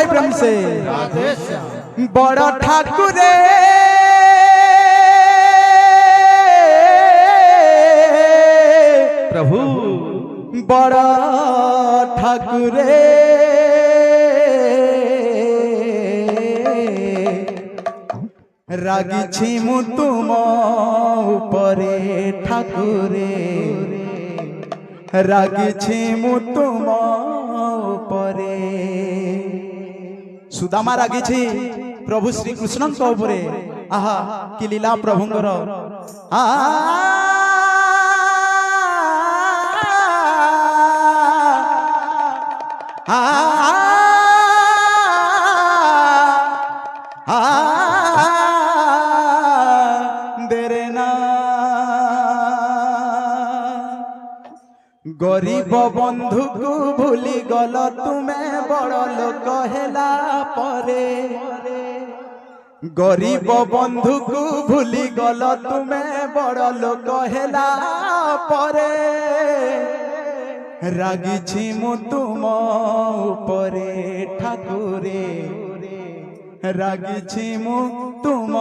प्रेम से बड़ा ठाकुरे प्रभु बड़ा ठाकुरे रागिछि मु तुम उपरे ठाकुरे रागिछि मु तुम उपरे सुदामा रागिछि प्रभु श्री कृष्ण उपरे आहा कि लीला प्रभुंकर आ गरीब बंधु को भूली गल तुम्हें बड़ लोक हेला परे गरीब बंधु को भूली गल तुम्हें बड़ लोक हेला परे रागिछि मु तुम उपरे ठाकुरे रागिछि मु तुम